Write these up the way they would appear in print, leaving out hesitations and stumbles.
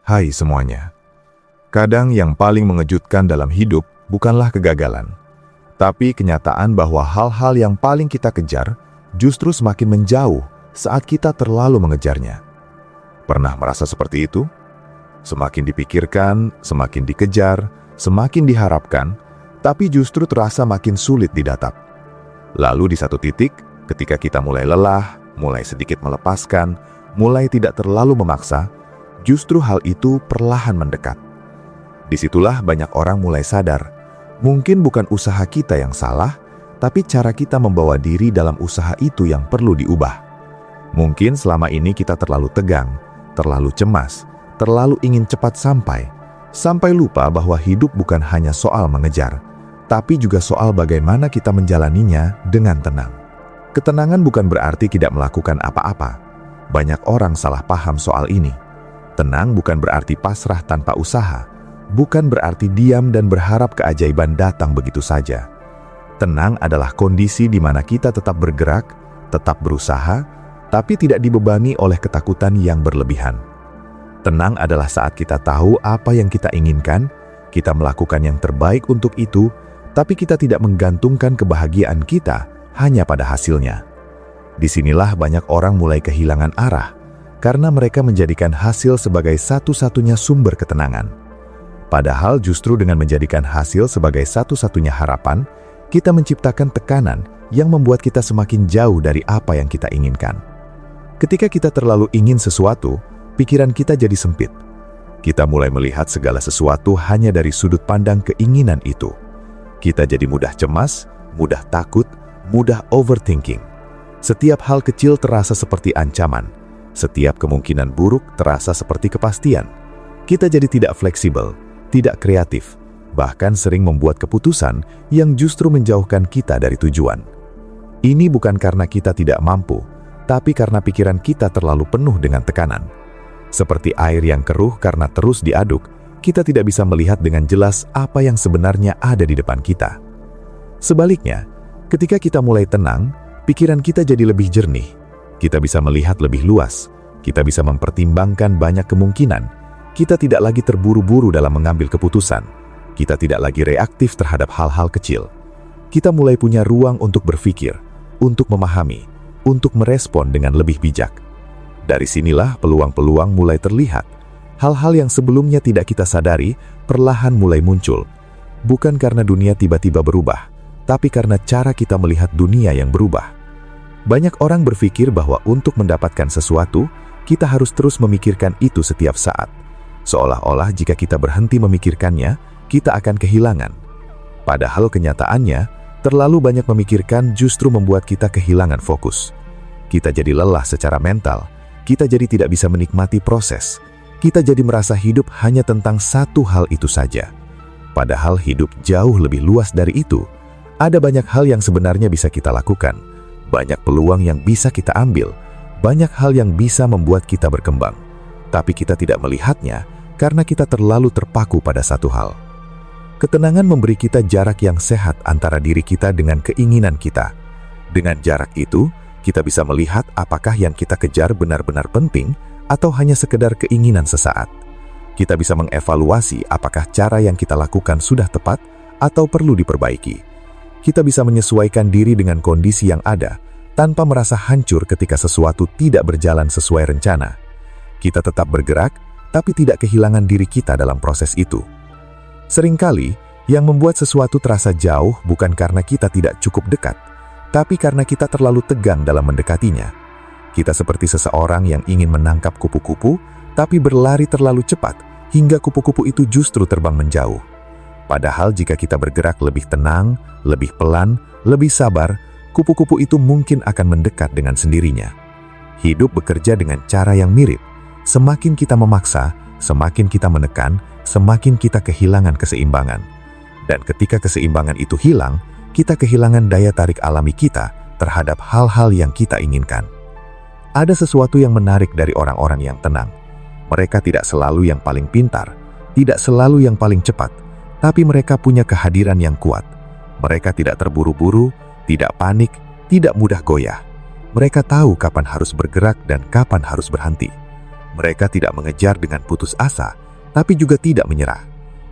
Hai semuanya. Kadang yang paling mengejutkan dalam hidup bukanlah kegagalan, tapi kenyataan bahwa hal-hal yang paling kita kejar justru semakin menjauh saat kita terlalu mengejarnya. Pernah merasa seperti itu? Semakin dipikirkan, semakin dikejar, semakin diharapkan, tapi justru terasa makin sulit didatap. Lalu di satu titik, ketika kita mulai lelah, mulai sedikit melepaskan, mulai tidak terlalu memaksa, justru hal itu perlahan mendekat. Disitulah banyak orang mulai sadar, mungkin bukan usaha kita yang salah, tapi cara kita membawa diri dalam usaha itu yang perlu diubah. Mungkin selama ini kita terlalu tegang, terlalu cemas, terlalu ingin cepat sampai lupa bahwa hidup bukan hanya soal mengejar, tapi juga soal bagaimana kita menjalaninya dengan tenang. Ketenangan bukan berarti tidak melakukan apa-apa. Banyak orang salah paham soal ini. Tenang bukan berarti pasrah tanpa usaha, bukan berarti diam dan berharap keajaiban datang begitu saja. Tenang adalah kondisi di mana kita tetap bergerak, tetap berusaha, tapi tidak dibebani oleh ketakutan yang berlebihan. Tenang adalah saat kita tahu apa yang kita inginkan, kita melakukan yang terbaik untuk itu, tapi kita tidak menggantungkan kebahagiaan kita hanya pada hasilnya. Disinilah banyak orang mulai kehilangan arah, karena mereka menjadikan hasil sebagai satu-satunya sumber ketenangan. Padahal justru dengan menjadikan hasil sebagai satu-satunya harapan, kita menciptakan tekanan yang membuat kita semakin jauh dari apa yang kita inginkan. Ketika kita terlalu ingin sesuatu, pikiran kita jadi sempit. Kita mulai melihat segala sesuatu hanya dari sudut pandang keinginan itu. Kita jadi mudah cemas, mudah takut, mudah overthinking. Setiap hal kecil terasa seperti ancaman. Setiap kemungkinan buruk terasa seperti kepastian. Kita jadi tidak fleksibel, tidak kreatif, bahkan sering membuat keputusan yang justru menjauhkan kita dari tujuan. Ini bukan karena kita tidak mampu, tapi karena pikiran kita terlalu penuh dengan tekanan. Seperti air yang keruh karena terus diaduk, kita tidak bisa melihat dengan jelas apa yang sebenarnya ada di depan kita. Sebaliknya, ketika kita mulai tenang, pikiran kita jadi lebih jernih. Kita bisa melihat lebih luas, kita bisa mempertimbangkan banyak kemungkinan, kita tidak lagi terburu-buru dalam mengambil keputusan, kita tidak lagi reaktif terhadap hal-hal kecil. Kita mulai punya ruang untuk berpikir, untuk memahami, untuk merespon dengan lebih bijak. Dari sinilah peluang-peluang mulai terlihat. Hal-hal yang sebelumnya tidak kita sadari, perlahan mulai muncul. Bukan karena dunia tiba-tiba berubah, tapi karena cara kita melihat dunia yang berubah. Banyak orang berpikir bahwa untuk mendapatkan sesuatu, kita harus terus memikirkan itu setiap saat. Seolah-olah jika kita berhenti memikirkannya, kita akan kehilangan. Padahal kenyataannya, terlalu banyak memikirkan justru membuat kita kehilangan fokus. Kita jadi lelah secara mental, kita jadi tidak bisa menikmati proses, kita jadi merasa hidup hanya tentang satu hal itu saja. Padahal hidup jauh lebih luas dari itu. Ada banyak hal yang sebenarnya bisa kita lakukan. Banyak peluang yang bisa kita ambil, banyak hal yang bisa membuat kita berkembang. Tapi kita tidak melihatnya karena kita terlalu terpaku pada satu hal. Ketenangan memberi kita jarak yang sehat antara diri kita dengan keinginan kita. Dengan jarak itu, kita bisa melihat apakah yang kita kejar benar-benar penting atau hanya sekedar keinginan sesaat. Kita bisa mengevaluasi apakah cara yang kita lakukan sudah tepat atau perlu diperbaiki. Kita bisa menyesuaikan diri dengan kondisi yang ada, tanpa merasa hancur ketika sesuatu tidak berjalan sesuai rencana. Kita tetap bergerak, tapi tidak kehilangan diri kita dalam proses itu. Seringkali, yang membuat sesuatu terasa jauh bukan karena kita tidak cukup dekat, tapi karena kita terlalu tegang dalam mendekatinya. Kita seperti seseorang yang ingin menangkap kupu-kupu, tapi berlari terlalu cepat, hingga kupu-kupu itu justru terbang menjauh. Padahal jika kita bergerak lebih tenang, lebih pelan, lebih sabar, kupu-kupu itu mungkin akan mendekat dengan sendirinya. Hidup bekerja dengan cara yang mirip. Semakin kita memaksa, semakin kita menekan, semakin kita kehilangan keseimbangan. Dan ketika keseimbangan itu hilang, kita kehilangan daya tarik alami kita terhadap hal-hal yang kita inginkan. Ada sesuatu yang menarik dari orang-orang yang tenang. Mereka tidak selalu yang paling pintar, tidak selalu yang paling cepat, tapi mereka punya kehadiran yang kuat. Mereka tidak terburu-buru, tidak panik, tidak mudah goyah. Mereka tahu kapan harus bergerak dan kapan harus berhenti. Mereka tidak mengejar dengan putus asa, tapi juga tidak menyerah.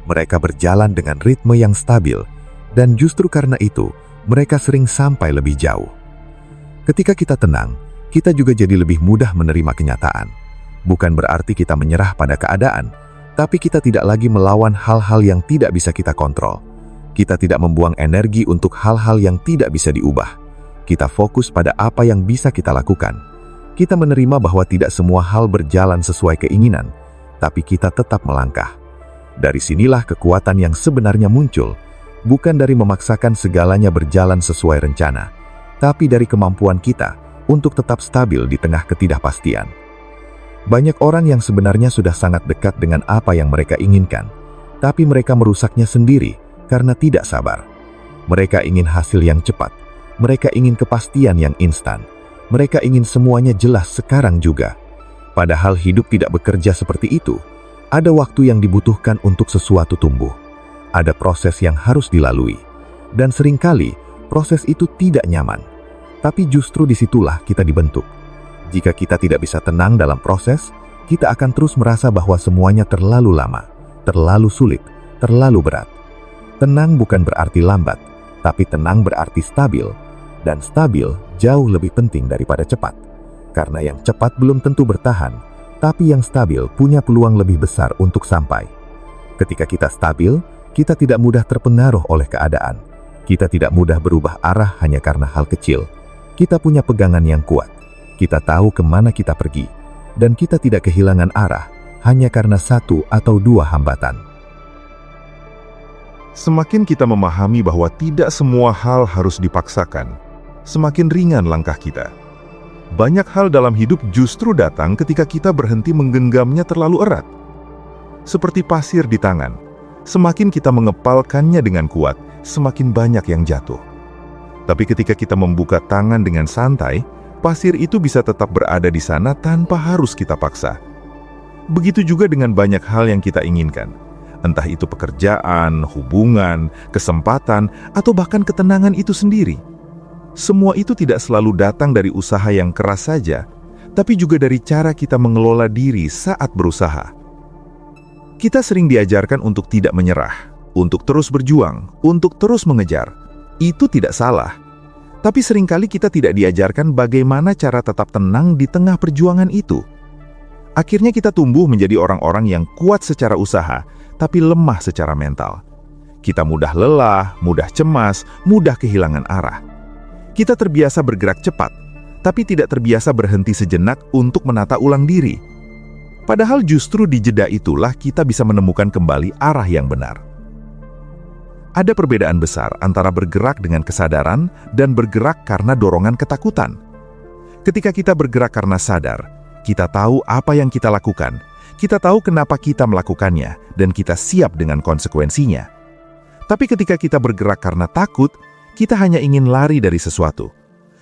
Mereka berjalan dengan ritme yang stabil, dan justru karena itu, mereka sering sampai lebih jauh. Ketika kita tenang, kita juga jadi lebih mudah menerima kenyataan. Bukan berarti kita menyerah pada keadaan, tapi kita tidak lagi melawan hal-hal yang tidak bisa kita kontrol. Kita tidak membuang energi untuk hal-hal yang tidak bisa diubah. Kita fokus pada apa yang bisa kita lakukan. Kita menerima bahwa tidak semua hal berjalan sesuai keinginan, tapi kita tetap melangkah. Dari sinilah kekuatan yang sebenarnya muncul, bukan dari memaksakan segalanya berjalan sesuai rencana, tapi dari kemampuan kita untuk tetap stabil di tengah ketidakpastian. Banyak orang yang sebenarnya sudah sangat dekat dengan apa yang mereka inginkan, tapi mereka merusaknya sendiri karena tidak sabar. Mereka ingin hasil yang cepat, mereka ingin kepastian yang instan, mereka ingin semuanya jelas sekarang juga. Padahal hidup tidak bekerja seperti itu. Ada waktu yang dibutuhkan untuk sesuatu tumbuh. Ada proses yang harus dilalui. Dan seringkali, proses itu tidak nyaman. Tapi justru disitulah kita dibentuk. Jika kita tidak bisa tenang dalam proses, kita akan terus merasa bahwa semuanya terlalu lama, terlalu sulit, terlalu berat. Tenang bukan berarti lambat, tapi tenang berarti stabil. Dan stabil jauh lebih penting daripada cepat. Karena yang cepat belum tentu bertahan, tapi yang stabil punya peluang lebih besar untuk sampai. Ketika kita stabil, kita tidak mudah terpengaruh oleh keadaan. Kita tidak mudah berubah arah hanya karena hal kecil. Kita punya pegangan yang kuat. Kita tahu kemana kita pergi. Dan kita tidak kehilangan arah hanya karena satu atau dua hambatan. Semakin kita memahami bahwa tidak semua hal harus dipaksakan, semakin ringan langkah kita. Banyak hal dalam hidup justru datang ketika kita berhenti menggenggamnya terlalu erat. Seperti pasir di tangan, semakin kita mengepalkannya dengan kuat, semakin banyak yang jatuh. Tapi ketika kita membuka tangan dengan santai, pasir itu bisa tetap berada di sana tanpa harus kita paksa. Begitu juga dengan banyak hal yang kita inginkan. Entah itu pekerjaan, hubungan, kesempatan, atau bahkan ketenangan itu sendiri. Semua itu tidak selalu datang dari usaha yang keras saja, tapi juga dari cara kita mengelola diri saat berusaha. Kita sering diajarkan untuk tidak menyerah, untuk terus berjuang, untuk terus mengejar. Itu tidak salah. Tapi seringkali kita tidak diajarkan bagaimana cara tetap tenang di tengah perjuangan itu. Akhirnya kita tumbuh menjadi orang-orang yang kuat secara usaha, tapi lemah secara mental. Kita mudah lelah, mudah cemas, mudah kehilangan arah. Kita terbiasa bergerak cepat, tapi tidak terbiasa berhenti sejenak untuk menata ulang diri. Padahal justru di jeda itulah kita bisa menemukan kembali arah yang benar. Ada perbedaan besar antara bergerak dengan kesadaran dan bergerak karena dorongan ketakutan. Ketika kita bergerak karena sadar, kita tahu apa yang kita lakukan, kita tahu kenapa kita melakukannya, dan kita siap dengan konsekuensinya. Tapi ketika kita bergerak karena takut, kita hanya ingin lari dari sesuatu.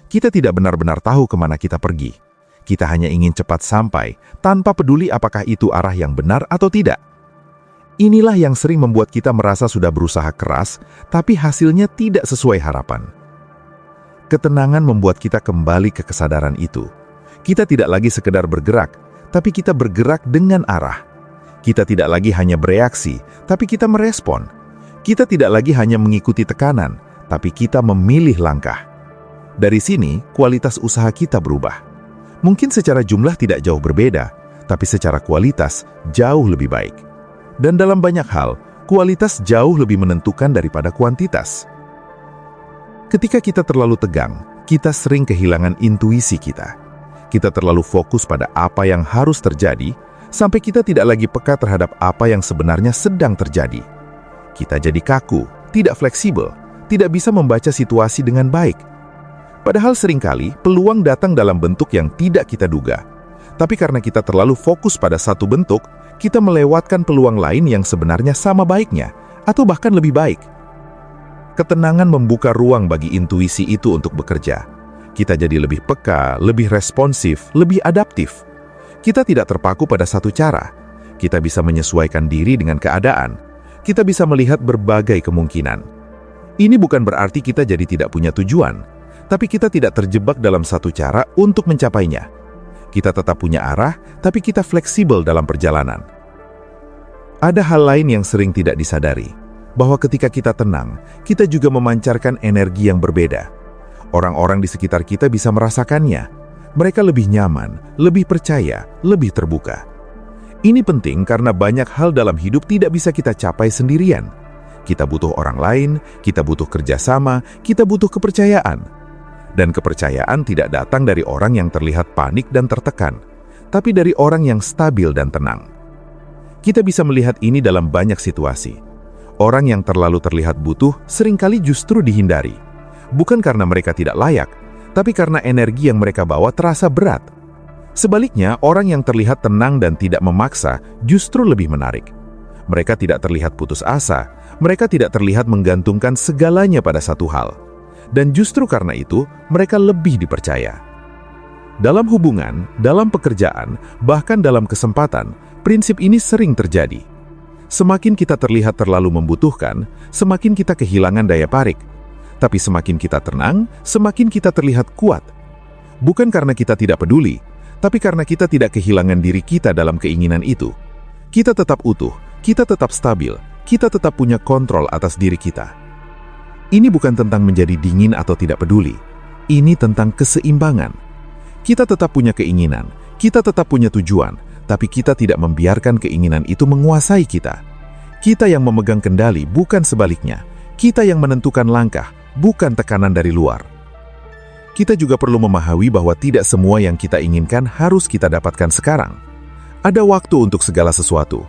Kita tidak benar-benar tahu kemana kita pergi. Kita hanya ingin cepat sampai, tanpa peduli apakah itu arah yang benar atau tidak. Inilah yang sering membuat kita merasa sudah berusaha keras, tapi hasilnya tidak sesuai harapan. Ketenangan membuat kita kembali ke kesadaran itu. Kita tidak lagi sekedar bergerak, tapi kita bergerak dengan arah. Kita tidak lagi hanya bereaksi, tapi kita merespon. Kita tidak lagi hanya mengikuti tekanan, tapi kita memilih langkah. Dari sini, kualitas usaha kita berubah. Mungkin secara jumlah tidak jauh berbeda, tapi secara kualitas jauh lebih baik. Dan dalam banyak hal, kualitas jauh lebih menentukan daripada kuantitas. Ketika kita terlalu tegang, kita sering kehilangan intuisi kita. Kita terlalu fokus pada apa yang harus terjadi, sampai kita tidak lagi peka terhadap apa yang sebenarnya sedang terjadi. Kita jadi kaku, tidak fleksibel, tidak bisa membaca situasi dengan baik. Padahal seringkali peluang datang dalam bentuk yang tidak kita duga. Tapi karena kita terlalu fokus pada satu bentuk, kita melewatkan peluang lain yang sebenarnya sama baiknya, atau bahkan lebih baik. Ketenangan membuka ruang bagi intuisi itu untuk bekerja. Kita jadi lebih peka, lebih responsif, lebih adaptif. Kita tidak terpaku pada satu cara. Kita bisa menyesuaikan diri dengan keadaan. Kita bisa melihat berbagai kemungkinan. Ini bukan berarti kita jadi tidak punya tujuan, tapi kita tidak terjebak dalam satu cara untuk mencapainya. Kita tetap punya arah, tapi kita fleksibel dalam perjalanan. Ada hal lain yang sering tidak disadari, bahwa ketika kita tenang, kita juga memancarkan energi yang berbeda. Orang-orang di sekitar kita bisa merasakannya. Mereka lebih nyaman, lebih percaya, lebih terbuka. Ini penting karena banyak hal dalam hidup tidak bisa kita capai sendirian. Kita butuh orang lain, kita butuh kerjasama, kita butuh kepercayaan. Dan kepercayaan tidak datang dari orang yang terlihat panik dan tertekan, tapi dari orang yang stabil dan tenang. Kita bisa melihat ini dalam banyak situasi. Orang yang terlalu terlihat butuh seringkali justru dihindari. Bukan karena mereka tidak layak, tapi karena energi yang mereka bawa terasa berat. Sebaliknya, orang yang terlihat tenang dan tidak memaksa justru lebih menarik. Mereka tidak terlihat putus asa, mereka tidak terlihat menggantungkan segalanya pada satu hal. Dan justru karena itu, mereka lebih dipercaya. Dalam hubungan, dalam pekerjaan, bahkan dalam kesempatan, prinsip ini sering terjadi. Semakin kita terlihat terlalu membutuhkan, semakin kita kehilangan daya tarik. Tapi semakin kita tenang, semakin kita terlihat kuat. Bukan karena kita tidak peduli, tapi karena kita tidak kehilangan diri kita dalam keinginan itu. Kita tetap utuh, kita tetap stabil, kita tetap punya kontrol atas diri kita. Ini bukan tentang menjadi dingin atau tidak peduli. Ini tentang keseimbangan. Kita tetap punya keinginan, kita tetap punya tujuan, tapi kita tidak membiarkan keinginan itu menguasai kita. Kita yang memegang kendali, bukan sebaliknya. Kita yang menentukan langkah, bukan tekanan dari luar. Kita juga perlu memahami bahwa tidak semua yang kita inginkan harus kita dapatkan sekarang. Ada waktu untuk segala sesuatu.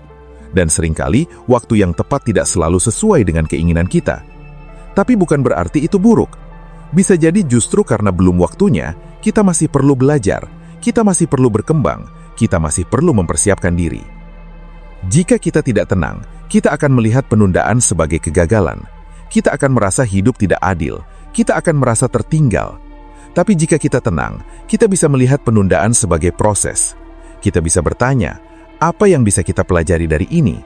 Dan seringkali, waktu yang tepat tidak selalu sesuai dengan keinginan kita. Tapi bukan berarti itu buruk. Bisa jadi justru karena belum waktunya, kita masih perlu belajar, kita masih perlu berkembang, kita masih perlu mempersiapkan diri. Jika kita tidak tenang, kita akan melihat penundaan sebagai kegagalan. Kita akan merasa hidup tidak adil, kita akan merasa tertinggal. Tapi jika kita tenang, kita bisa melihat penundaan sebagai proses. Kita bisa bertanya, apa yang bisa kita pelajari dari ini?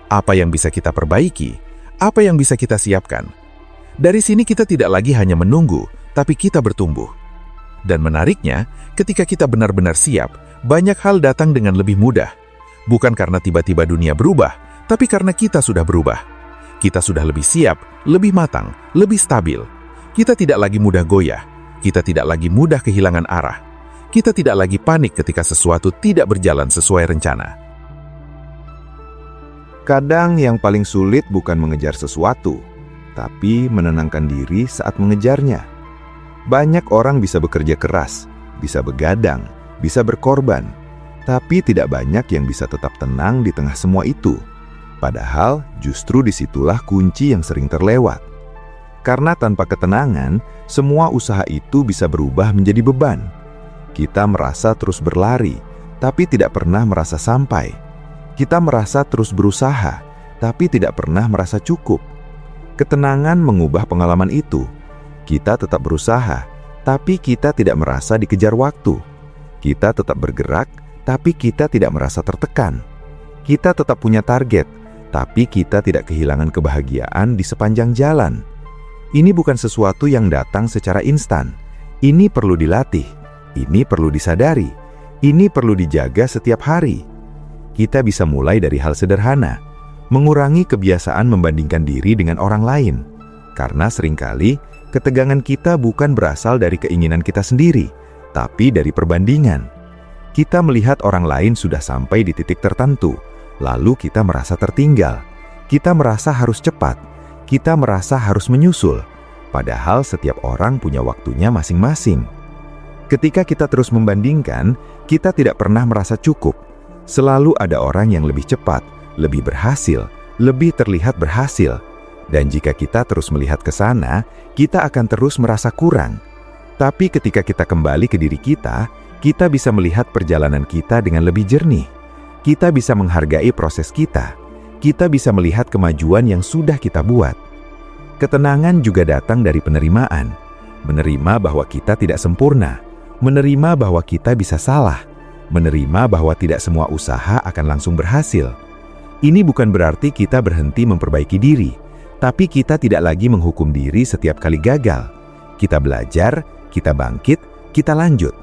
Apa yang bisa kita perbaiki? Apa yang bisa kita siapkan? Dari sini kita tidak lagi hanya menunggu, tapi kita bertumbuh. Dan menariknya, ketika kita benar-benar siap, banyak hal datang dengan lebih mudah. Bukan karena tiba-tiba dunia berubah, tapi karena kita sudah berubah. Kita sudah lebih siap, lebih matang, lebih stabil. Kita tidak lagi mudah goyah. Kita tidak lagi mudah kehilangan arah. Kita tidak lagi panik ketika sesuatu tidak berjalan sesuai rencana. Kadang yang paling sulit bukan mengejar sesuatu, tapi menenangkan diri saat mengejarnya. Banyak orang bisa bekerja keras, bisa begadang, bisa berkorban, tapi tidak banyak yang bisa tetap tenang di tengah semua itu. Padahal justru disitulah kunci yang sering terlewat. Karena tanpa ketenangan, semua usaha itu bisa berubah menjadi beban. Kita merasa terus berlari, tapi tidak pernah merasa sampai. Kita merasa terus berusaha, tapi tidak pernah merasa cukup. Ketenangan mengubah pengalaman itu. Kita tetap berusaha, tapi kita tidak merasa dikejar waktu. Kita tetap bergerak, tapi kita tidak merasa tertekan. Kita tetap punya target, tapi kita tidak kehilangan kebahagiaan di sepanjang jalan. Ini bukan sesuatu yang datang secara instan. Ini perlu dilatih, ini perlu disadari, ini perlu dijaga setiap hari. Kita bisa mulai dari hal sederhana, mengurangi kebiasaan membandingkan diri dengan orang lain. Karena seringkali, ketegangan kita bukan berasal dari keinginan kita sendiri, tapi dari perbandingan. Kita melihat orang lain sudah sampai di titik tertentu, lalu kita merasa tertinggal. Kita merasa harus cepat, kita merasa harus menyusul, padahal setiap orang punya waktunya masing-masing. Ketika kita terus membandingkan, kita tidak pernah merasa cukup. Selalu ada orang yang lebih cepat, lebih berhasil, lebih terlihat berhasil. Dan jika kita terus melihat ke sana, kita akan terus merasa kurang. Tapi ketika kita kembali ke diri kita bisa melihat perjalanan kita dengan lebih jernih. Kita bisa menghargai proses kita. Kita bisa melihat kemajuan yang sudah kita buat. Ketenangan juga datang dari penerimaan. Menerima bahwa kita tidak sempurna. Menerima bahwa kita bisa salah. Menerima bahwa tidak semua usaha akan langsung berhasil. Ini bukan berarti kita berhenti memperbaiki diri, tapi kita tidak lagi menghukum diri setiap kali gagal. Kita belajar, kita bangkit, kita lanjut.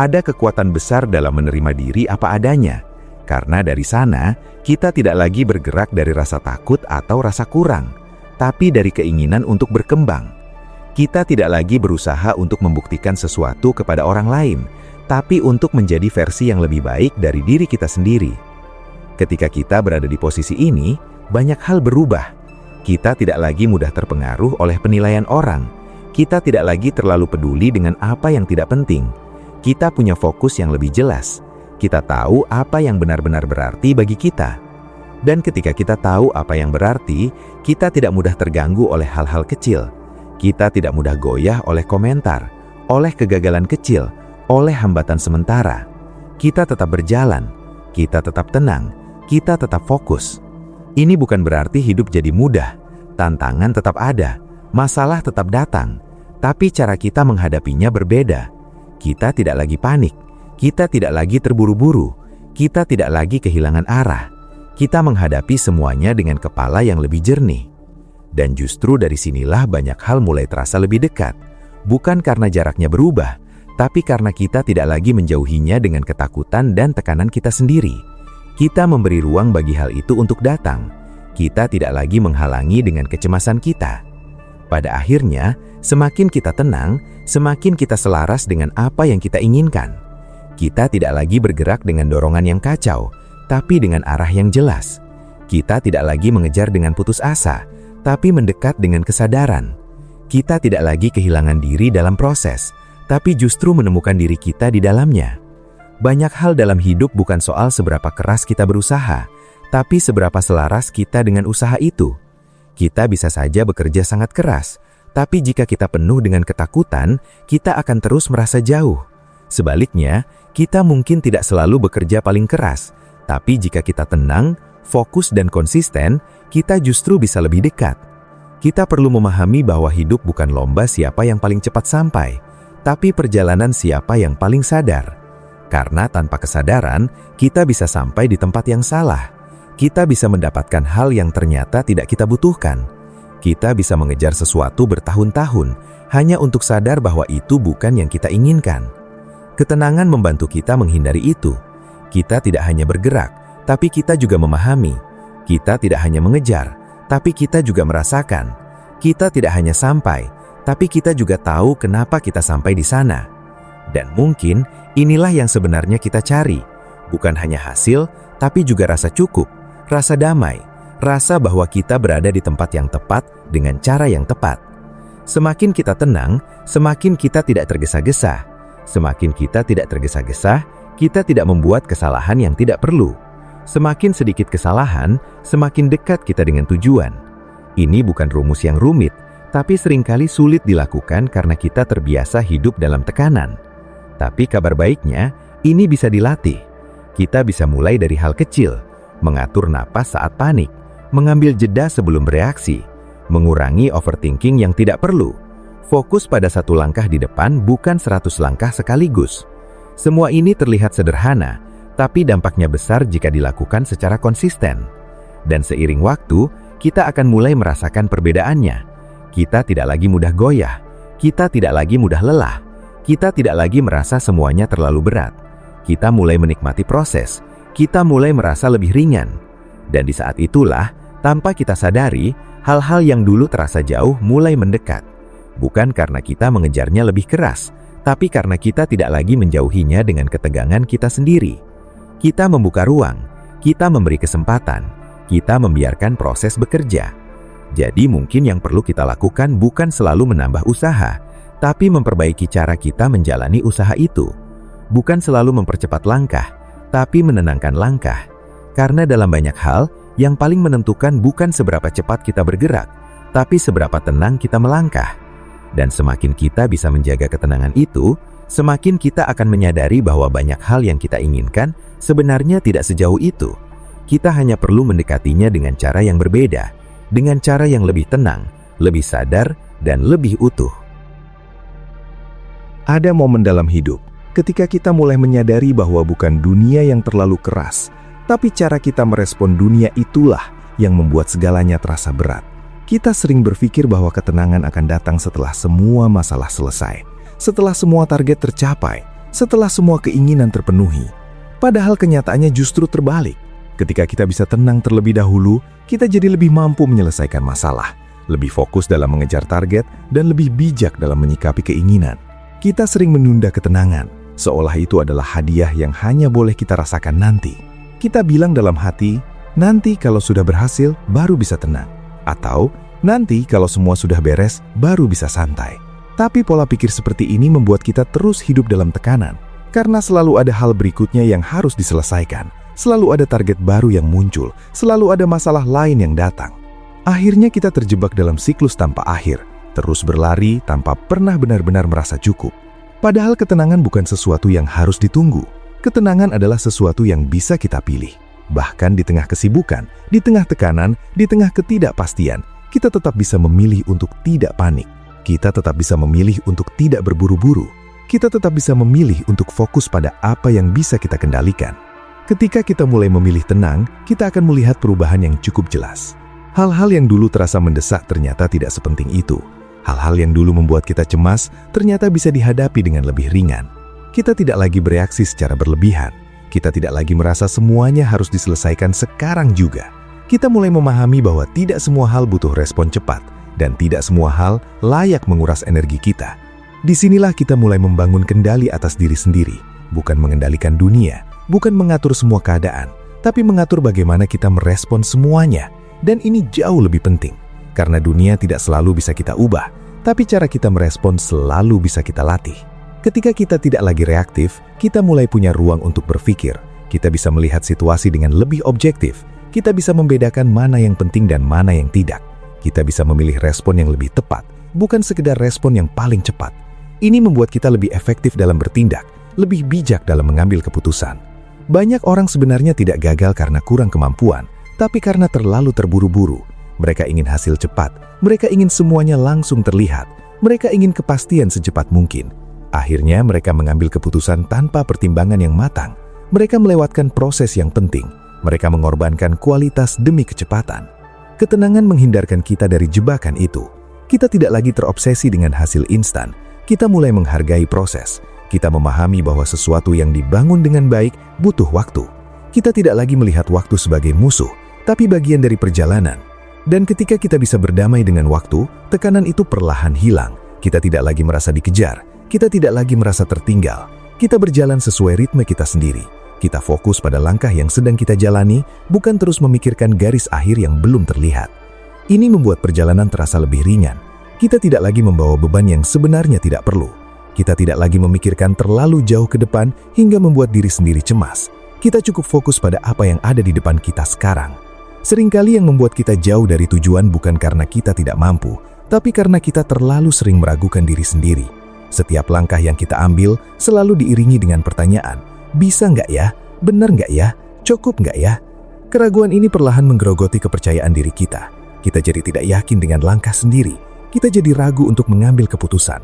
Ada kekuatan besar dalam menerima diri apa adanya, karena dari sana kita tidak lagi bergerak dari rasa takut atau rasa kurang, tapi dari keinginan untuk berkembang. Kita tidak lagi berusaha untuk membuktikan sesuatu kepada orang lain, tapi untuk menjadi versi yang lebih baik dari diri kita sendiri. Ketika kita berada di posisi ini, banyak hal berubah. Kita tidak lagi mudah terpengaruh oleh penilaian orang. Kita tidak lagi terlalu peduli dengan apa yang tidak penting. Kita punya fokus yang lebih jelas. Kita tahu apa yang benar-benar berarti bagi kita. Dan ketika kita tahu apa yang berarti, kita tidak mudah terganggu oleh hal-hal kecil. Kita tidak mudah goyah oleh komentar, oleh kegagalan kecil, oleh hambatan sementara. Kita tetap berjalan, kita tetap tenang, kita tetap fokus. Ini bukan berarti hidup jadi mudah. Tantangan tetap ada, masalah tetap datang, tapi cara kita menghadapinya berbeda. Kita tidak lagi panik, kita tidak lagi terburu-buru, kita tidak lagi kehilangan arah. Kita menghadapi semuanya dengan kepala yang lebih jernih. Dan justru dari sinilah banyak hal mulai terasa lebih dekat. Bukan karena jaraknya berubah, tapi karena kita tidak lagi menjauhinya dengan ketakutan dan tekanan kita sendiri. Kita memberi ruang bagi hal itu untuk datang. Kita tidak lagi menghalangi dengan kecemasan kita. Pada akhirnya, semakin kita tenang, semakin kita selaras dengan apa yang kita inginkan. Kita tidak lagi bergerak dengan dorongan yang kacau, tapi dengan arah yang jelas. Kita tidak lagi mengejar dengan putus asa, tapi mendekat dengan kesadaran. Kita tidak lagi kehilangan diri dalam proses, tapi justru menemukan diri kita di dalamnya. Banyak hal dalam hidup bukan soal seberapa keras kita berusaha, tapi seberapa selaras kita dengan usaha itu. Kita bisa saja bekerja sangat keras, tapi jika kita penuh dengan ketakutan, kita akan terus merasa jauh. Sebaliknya, kita mungkin tidak selalu bekerja paling keras, tapi jika kita tenang, fokus dan konsisten, kita justru bisa lebih dekat. Kita perlu memahami bahwa hidup bukan lomba siapa yang paling cepat sampai, tapi perjalanan siapa yang paling sadar. Karena tanpa kesadaran, kita bisa sampai di tempat yang salah. Kita bisa mendapatkan hal yang ternyata tidak kita butuhkan. Kita bisa mengejar sesuatu bertahun-tahun hanya untuk sadar bahwa itu bukan yang kita inginkan. Ketenangan membantu kita menghindari itu. Kita tidak hanya bergerak, tapi kita juga memahami. Kita tidak hanya mengejar, tapi kita juga merasakan. Kita tidak hanya sampai, tapi kita juga tahu kenapa kita sampai di sana. Dan mungkin inilah yang sebenarnya kita cari. Bukan hanya hasil, tapi juga rasa cukup. Rasa damai, rasa bahwa kita berada di tempat yang tepat dengan cara yang tepat. Semakin kita tenang, semakin kita tidak tergesa-gesa. Semakin kita tidak tergesa-gesa, kita tidak membuat kesalahan yang tidak perlu. Semakin sedikit kesalahan, semakin dekat kita dengan tujuan. Ini bukan rumus yang rumit, tapi seringkali sulit dilakukan karena kita terbiasa hidup dalam tekanan. Tapi kabar baiknya, ini bisa dilatih. Kita bisa mulai dari hal kecil. Mengatur napas saat panik, mengambil jeda sebelum bereaksi, mengurangi overthinking yang tidak perlu, fokus pada satu langkah di depan bukan 100 langkah sekaligus. Semua ini terlihat sederhana, tapi dampaknya besar jika dilakukan secara konsisten. Dan seiring waktu, kita akan mulai merasakan perbedaannya. Kita tidak lagi mudah goyah, kita tidak lagi mudah lelah, kita tidak lagi merasa semuanya terlalu berat. Kita mulai menikmati proses. Kita mulai merasa lebih ringan. Dan di saat itulah, tanpa kita sadari, hal-hal yang dulu terasa jauh mulai mendekat. Bukan karena kita mengejarnya lebih keras, tapi karena kita tidak lagi menjauhinya dengan ketegangan kita sendiri. Kita membuka ruang, kita memberi kesempatan, kita membiarkan proses bekerja. Jadi mungkin yang perlu kita lakukan bukan selalu menambah usaha, tapi memperbaiki cara kita menjalani usaha itu. Bukan selalu mempercepat langkah, tapi menenangkan langkah. Karena dalam banyak hal, yang paling menentukan bukan seberapa cepat kita bergerak, tapi seberapa tenang kita melangkah. Dan semakin kita bisa menjaga ketenangan itu, semakin kita akan menyadari bahwa banyak hal yang kita inginkan sebenarnya tidak sejauh itu. Kita hanya perlu mendekatinya dengan cara yang berbeda, dengan cara yang lebih tenang, lebih sadar, dan lebih utuh. Ada momen dalam hidup ketika kita mulai menyadari bahwa bukan dunia yang terlalu keras, tapi cara kita merespon dunia itulah yang membuat segalanya terasa berat. Kita sering berpikir bahwa ketenangan akan datang setelah semua masalah selesai, setelah semua target tercapai, setelah semua keinginan terpenuhi. Padahal kenyataannya justru terbalik. Ketika kita bisa tenang terlebih dahulu, kita jadi lebih mampu menyelesaikan masalah, lebih fokus dalam mengejar target, dan lebih bijak dalam menyikapi keinginan. Kita sering menunda ketenangan, seolah itu adalah hadiah yang hanya boleh kita rasakan nanti. Kita bilang dalam hati, nanti kalau sudah berhasil, baru bisa tenang. Atau, nanti kalau semua sudah beres, baru bisa santai. Tapi pola pikir seperti ini membuat kita terus hidup dalam tekanan, karena selalu ada hal berikutnya yang harus diselesaikan, selalu ada target baru yang muncul, selalu ada masalah lain yang datang. Akhirnya kita terjebak dalam siklus tanpa akhir, terus berlari tanpa pernah benar-benar merasa cukup. Padahal ketenangan bukan sesuatu yang harus ditunggu. Ketenangan adalah sesuatu yang bisa kita pilih. Bahkan di tengah kesibukan, di tengah tekanan, di tengah ketidakpastian, kita tetap bisa memilih untuk tidak panik. Kita tetap bisa memilih untuk tidak berburu-buru. Kita tetap bisa memilih untuk fokus pada apa yang bisa kita kendalikan. Ketika kita mulai memilih tenang, kita akan melihat perubahan yang cukup jelas. Hal-hal yang dulu terasa mendesak ternyata tidak sepenting itu. Hal-hal yang dulu membuat kita cemas ternyata bisa dihadapi dengan lebih ringan. Kita tidak lagi bereaksi secara berlebihan. Kita tidak lagi merasa semuanya harus diselesaikan sekarang juga. Kita mulai memahami bahwa tidak semua hal butuh respon cepat, dan tidak semua hal layak menguras energi kita. Disinilah kita mulai membangun kendali atas diri sendiri, bukan mengendalikan dunia, bukan mengatur semua keadaan, tapi mengatur bagaimana kita merespon semuanya. Dan ini jauh lebih penting, karena dunia tidak selalu bisa kita ubah, tapi cara kita merespon selalu bisa kita latih. Ketika kita tidak lagi reaktif, kita mulai punya ruang untuk berpikir. Kita bisa melihat situasi dengan lebih objektif. Kita bisa membedakan mana yang penting dan mana yang tidak. Kita bisa memilih respon yang lebih tepat, bukan sekedar respon yang paling cepat. Ini membuat kita lebih efektif dalam bertindak, lebih bijak dalam mengambil keputusan. Banyak orang sebenarnya tidak gagal karena kurang kemampuan, tapi karena terlalu terburu-buru. Mereka ingin hasil cepat, mereka ingin semuanya langsung terlihat, mereka ingin kepastian secepat mungkin. Akhirnya mereka mengambil keputusan tanpa pertimbangan yang matang. Mereka melewatkan proses yang penting. Mereka mengorbankan kualitas demi kecepatan. Ketenangan menghindarkan kita dari jebakan itu. Kita tidak lagi terobsesi dengan hasil instan. Kita mulai menghargai proses. Kita memahami bahwa sesuatu yang dibangun dengan baik butuh waktu. Kita tidak lagi melihat waktu sebagai musuh, tapi bagian dari perjalanan. Dan ketika kita bisa berdamai dengan waktu, tekanan itu perlahan hilang. Kita tidak lagi merasa dikejar. Kita tidak lagi merasa tertinggal. Kita berjalan sesuai ritme kita sendiri. Kita fokus pada langkah yang sedang kita jalani, bukan terus memikirkan garis akhir yang belum terlihat. Ini membuat perjalanan terasa lebih ringan. Kita tidak lagi membawa beban yang sebenarnya tidak perlu. Kita tidak lagi memikirkan terlalu jauh ke depan hingga membuat diri sendiri cemas. Kita cukup fokus pada apa yang ada di depan kita sekarang. Seringkali yang membuat kita jauh dari tujuan bukan karena kita tidak mampu, tapi karena kita terlalu sering meragukan diri sendiri. Setiap langkah yang kita ambil selalu diiringi dengan pertanyaan, bisa nggak ya? Benar nggak ya? Cukup nggak ya? Keraguan ini perlahan menggerogoti kepercayaan diri kita. Kita jadi tidak yakin dengan langkah sendiri. Kita jadi ragu untuk mengambil keputusan.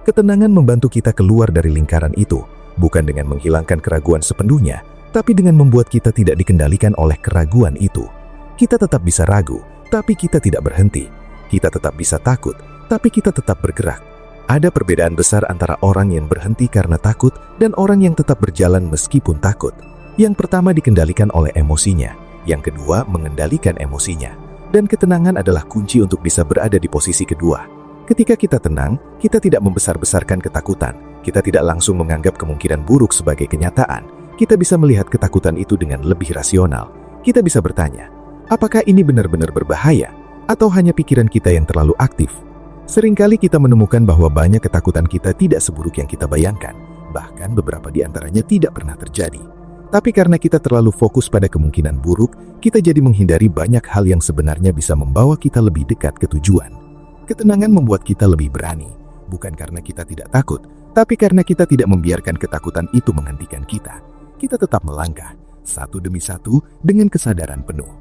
Ketenangan membantu kita keluar dari lingkaran itu, bukan dengan menghilangkan keraguan sepenuhnya, tapi dengan membuat kita tidak dikendalikan oleh keraguan itu. Kita tetap bisa ragu, tapi kita tidak berhenti. Kita tetap bisa takut, tapi kita tetap bergerak. Ada perbedaan besar antara orang yang berhenti karena takut dan orang yang tetap berjalan meskipun takut. Yang pertama dikendalikan oleh emosinya, yang kedua mengendalikan emosinya. Dan ketenangan adalah kunci untuk bisa berada di posisi kedua. Ketika kita tenang, kita tidak membesar-besarkan ketakutan. Kita tidak langsung menganggap kemungkinan buruk sebagai kenyataan. Kita bisa melihat ketakutan itu dengan lebih rasional. Kita bisa bertanya, apakah ini benar-benar berbahaya? Atau hanya pikiran kita yang terlalu aktif? Seringkali kita menemukan bahwa banyak ketakutan kita tidak seburuk yang kita bayangkan. Bahkan beberapa di antaranya tidak pernah terjadi. Tapi karena kita terlalu fokus pada kemungkinan buruk, kita jadi menghindari banyak hal yang sebenarnya bisa membawa kita lebih dekat ke tujuan. Ketenangan membuat kita lebih berani, bukan karena kita tidak takut, tapi karena kita tidak membiarkan ketakutan itu menghentikan kita. Kita tetap melangkah, satu demi satu, dengan kesadaran penuh.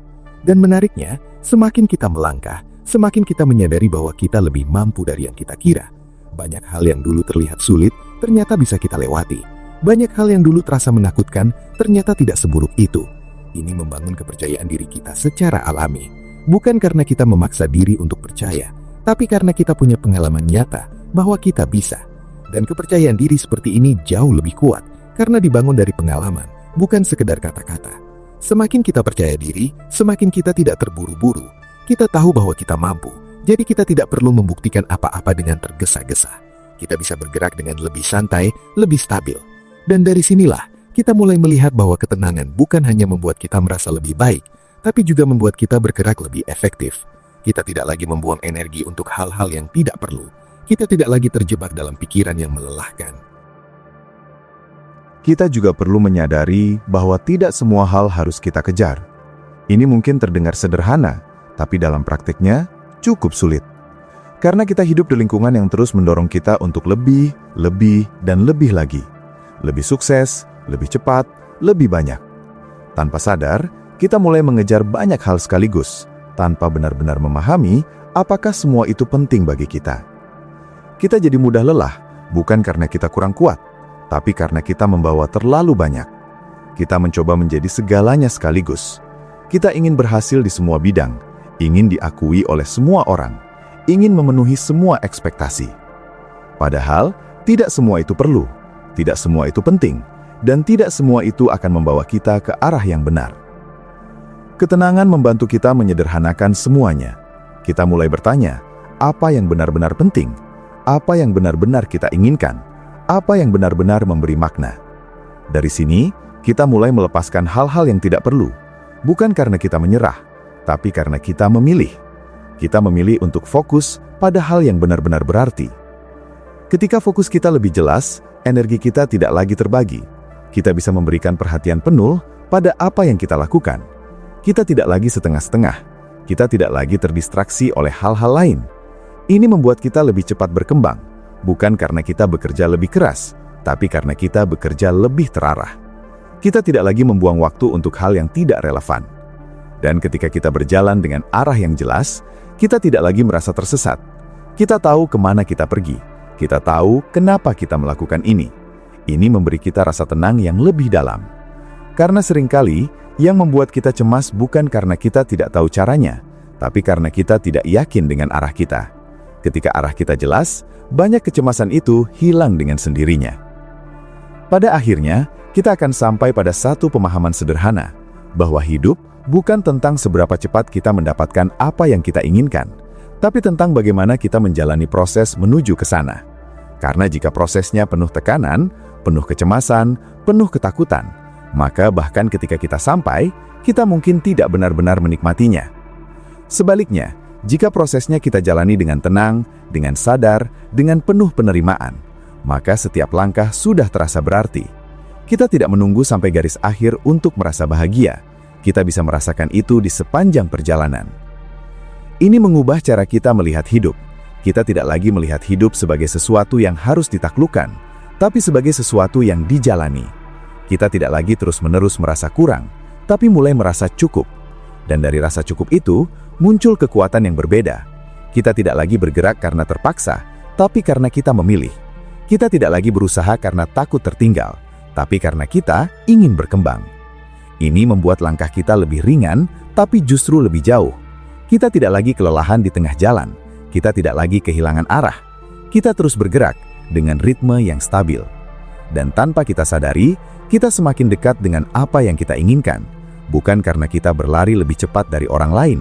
Dan menariknya, semakin kita melangkah, semakin kita menyadari bahwa kita lebih mampu dari yang kita kira. Banyak hal yang dulu terlihat sulit, ternyata bisa kita lewati. Banyak hal yang dulu terasa menakutkan, ternyata tidak seburuk itu. Ini membangun kepercayaan diri kita secara alami. Bukan karena kita memaksa diri untuk percaya, tapi karena kita punya pengalaman nyata bahwa kita bisa. Dan kepercayaan diri seperti ini jauh lebih kuat karena dibangun dari pengalaman, bukan sekedar kata-kata. Semakin kita percaya diri, semakin kita tidak terburu-buru. Kita tahu bahwa kita mampu, jadi kita tidak perlu membuktikan apa-apa dengan tergesa-gesa. Kita bisa bergerak dengan lebih santai, lebih stabil. Dan dari sinilah kita mulai melihat bahwa ketenangan bukan hanya membuat kita merasa lebih baik, tapi juga membuat kita bergerak lebih efektif. Kita tidak lagi membuang energi untuk hal-hal yang tidak perlu. Kita tidak lagi terjebak dalam pikiran yang melelahkan. Kita juga perlu menyadari bahwa tidak semua hal harus kita kejar. Ini mungkin terdengar sederhana, tapi dalam praktiknya cukup sulit. Karena kita hidup di lingkungan yang terus mendorong kita untuk lebih, dan lebih lagi. Lebih sukses, lebih cepat, lebih banyak. Tanpa sadar, kita mulai mengejar banyak hal sekaligus, tanpa benar-benar memahami apakah semua itu penting bagi kita. Kita jadi mudah lelah, bukan karena kita kurang kuat, tapi karena kita membawa terlalu banyak. Kita mencoba menjadi segalanya sekaligus. Kita ingin berhasil di semua bidang, ingin diakui oleh semua orang, ingin memenuhi semua ekspektasi. Padahal, tidak semua itu perlu, tidak semua itu penting, dan tidak semua itu akan membawa kita ke arah yang benar. Ketenangan membantu kita menyederhanakan semuanya. Kita mulai bertanya, apa yang benar-benar penting? Apa yang benar-benar kita inginkan? Apa yang benar-benar memberi makna? Dari sini, kita mulai melepaskan hal-hal yang tidak perlu. Bukan karena kita menyerah, tapi karena kita memilih. Kita memilih untuk fokus pada hal yang benar-benar berarti. Ketika fokus kita lebih jelas, energi kita tidak lagi terbagi. Kita bisa memberikan perhatian penuh pada apa yang kita lakukan. Kita tidak lagi setengah-setengah. Kita tidak lagi terdistraksi oleh hal-hal lain. Ini membuat kita lebih cepat berkembang, bukan karena kita bekerja lebih keras, tapi karena kita bekerja lebih terarah. Kita tidak lagi membuang waktu untuk hal yang tidak relevan. Dan ketika kita berjalan dengan arah yang jelas, kita tidak lagi merasa tersesat. Kita tahu kemana kita pergi. Kita tahu kenapa kita melakukan ini. Ini memberi kita rasa tenang yang lebih dalam. Karena seringkali, yang membuat kita cemas bukan karena kita tidak tahu caranya, tapi karena kita tidak yakin dengan arah kita. Ketika arah kita jelas, banyak kecemasan itu hilang dengan sendirinya. Pada akhirnya, kita akan sampai pada satu pemahaman sederhana, bahwa hidup bukan tentang seberapa cepat kita mendapatkan apa yang kita inginkan, tapi tentang bagaimana kita menjalani proses menuju ke sana. Karena jika prosesnya penuh tekanan, penuh kecemasan, penuh ketakutan, maka bahkan ketika kita sampai, kita mungkin tidak benar-benar menikmatinya. Sebaliknya, jika prosesnya kita jalani dengan tenang, dengan sadar, dengan penuh penerimaan, maka setiap langkah sudah terasa berarti. Kita tidak menunggu sampai garis akhir untuk merasa bahagia. Kita bisa merasakan itu di sepanjang perjalanan. Ini mengubah cara kita melihat hidup. Kita tidak lagi melihat hidup sebagai sesuatu yang harus ditaklukkan, tapi sebagai sesuatu yang dijalani. Kita tidak lagi terus-menerus merasa kurang, tapi mulai merasa cukup. Dan dari rasa cukup itu, muncul kekuatan yang berbeda. Kita tidak lagi bergerak karena terpaksa, tapi karena kita memilih. Kita tidak lagi berusaha karena takut tertinggal, tapi karena kita ingin berkembang. Ini membuat langkah kita lebih ringan, tapi justru lebih jauh. Kita tidak lagi kelelahan di tengah jalan. Kita tidak lagi kehilangan arah. Kita terus bergerak dengan ritme yang stabil. Dan tanpa kita sadari, kita semakin dekat dengan apa yang kita inginkan. Bukan karena kita berlari lebih cepat dari orang lain,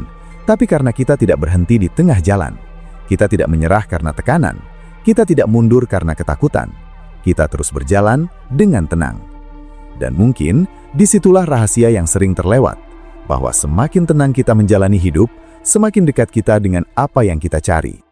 tapi karena kita tidak berhenti di tengah jalan. Kita tidak menyerah karena tekanan. Kita tidak mundur karena ketakutan. Kita terus berjalan dengan tenang. Dan mungkin disitulah rahasia yang sering terlewat, bahwa semakin tenang kita menjalani hidup, semakin dekat kita dengan apa yang kita cari.